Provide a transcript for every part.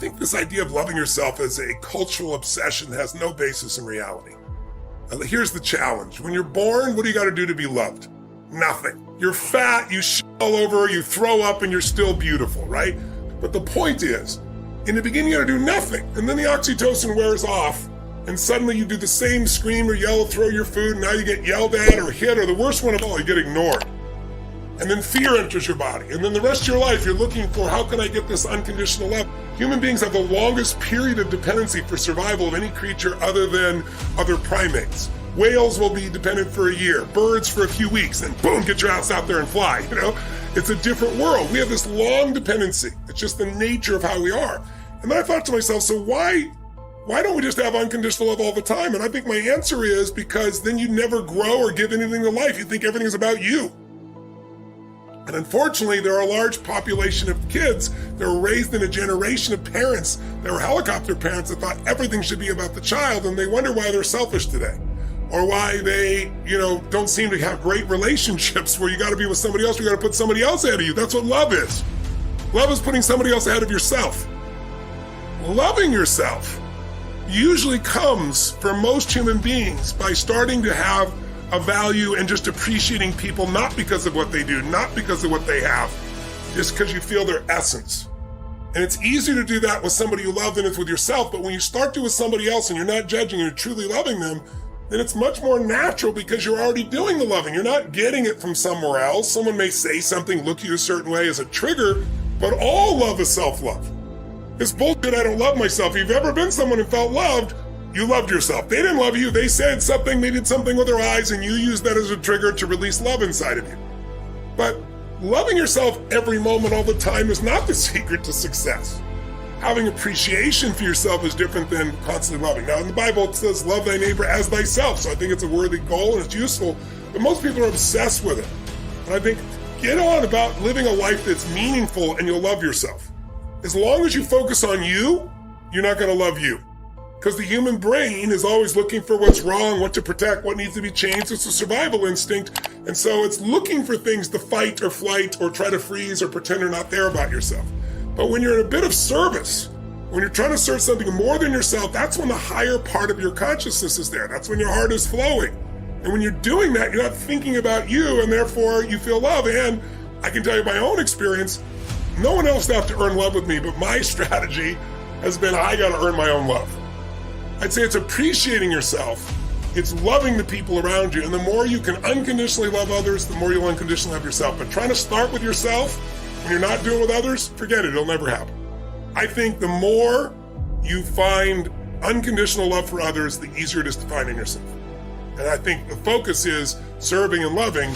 think this idea of loving yourself as a cultural obsession has no basis in reality. Here's the challenge. When you're born, what do you got to do to be loved? Nothing. You're fat, you shit all over, you throw up, and you're still beautiful, right? But the point is, in the beginning, you got to do nothing. And then the oxytocin wears off, and suddenly you do the same, scream or yell, throw your food, and now you get yelled at or hit, or the worst one of all, you get ignored. And then fear enters your body. And then the rest of your life, you're looking for, how can I get this unconditional love? Human beings have the longest period of dependency for survival of any creature other than other primates. Whales will be dependent for a year, birds for a few weeks, and boom, get your ass out there and fly, you know? It's a different world. We have this long dependency. It's just the nature of how we are. And then I thought to myself, so why don't we just have unconditional love all the time? And I think my answer is because then you never grow or give anything to life. You think everything is about you. And unfortunately, there are a large population of kids that were raised in a generation of parents that were helicopter parents that thought everything should be about the child, and they wonder why they're selfish today. Or why they, don't seem to have great relationships where you got to be with somebody else, you got to put somebody else ahead of you. That's what love is. Love is putting somebody else ahead of yourself. Loving yourself usually comes for most human beings by starting to have a value and just appreciating people, not because of what they do, not because of what they have, just because you feel their essence. And it's easier to do that with somebody you love than it's with yourself. But when you start to with somebody else and you're not judging, you're truly loving them, then it's much more natural because you're already doing the loving. You're not getting it from somewhere else. Someone may say something, look at you a certain way as a trigger, but all love is self-love. It's bullshit, I don't love myself. If you've ever been someone who felt loved, you loved yourself. They didn't love you. They said something, they did something with their eyes, and you used that as a trigger to release love inside of you. But loving yourself every moment, all the time, is not the secret to success. Having appreciation for yourself is different than constantly loving. Now, in the Bible, it says, love thy neighbor as thyself. So I think it's a worthy goal and it's useful, but most people are obsessed with it. And I think, get on about living a life that's meaningful and you'll love yourself. As long as you focus on you, you're not going to love you. Because the human brain is always looking for what's wrong, what to protect, what needs to be changed. It's a survival instinct. And so it's looking for things to fight or flight or try to freeze or pretend you're not there about yourself. But when you're in a bit of service, when you're trying to serve something more than yourself, that's when the higher part of your consciousness is there. That's when your heart is flowing. And when you're doing that, you're not thinking about you, and therefore you feel love. And I can tell you my own experience, no one else has to earn love with me, but my strategy has been I got to earn my own love. I'd say it's appreciating yourself. It's loving the people around you. And the more you can unconditionally love others, the more you'll unconditionally love yourself. But trying to start with yourself when you're not doing it with others, forget it. It'll never happen. I think the more you find unconditional love for others, the easier it is to find in yourself. And I think the focus is serving and loving,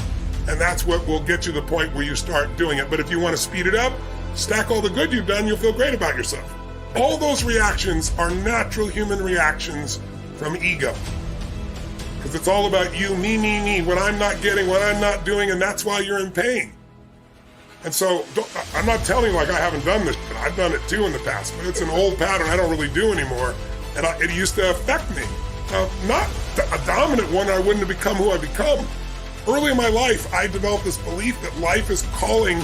and that's what will get you to the point where you start doing it. But if you want to speed it up, stack all the good you've done, you'll feel great about yourself. All those reactions are natural human reactions from ego. Because it's all about you, me, what I'm not getting, what I'm not doing, and that's why you're in pain. And so I'm not telling you like I haven't done this, but I've done it too in the past, but it's an old pattern I don't really do anymore, and it used to affect me. Now, not a dominant one, I wouldn't have become who I've become. Early in my life, I developed this belief that life is calling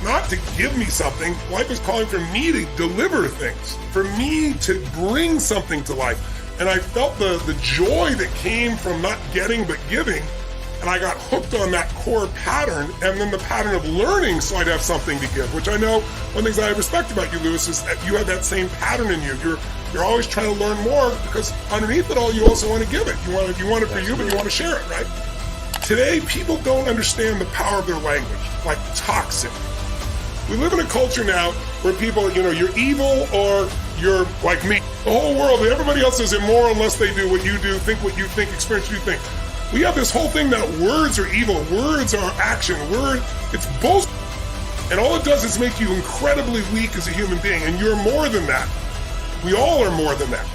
not to give me something, life is calling for me to deliver things, for me to bring something to life. And I felt the joy that came from not getting but giving, and I got hooked on that core pattern, and then the pattern of learning so I'd have something to give, which I know one of the things I respect about you, Lewis, is that you have that same pattern in you. You're always trying to learn more because underneath it all, you also want to give it. You want it for you, but you want to share it, right? Today, people don't understand the power of their language, like toxic. We live in a culture now where people, you're evil or you're like me. The whole world, everybody else is immoral unless they do what you do, think what you think, experience what you think. We have this whole thing that words are evil, words are action, it's bullshit. And all it does is make you incredibly weak as a human being, and you're more than that. We all are more than that.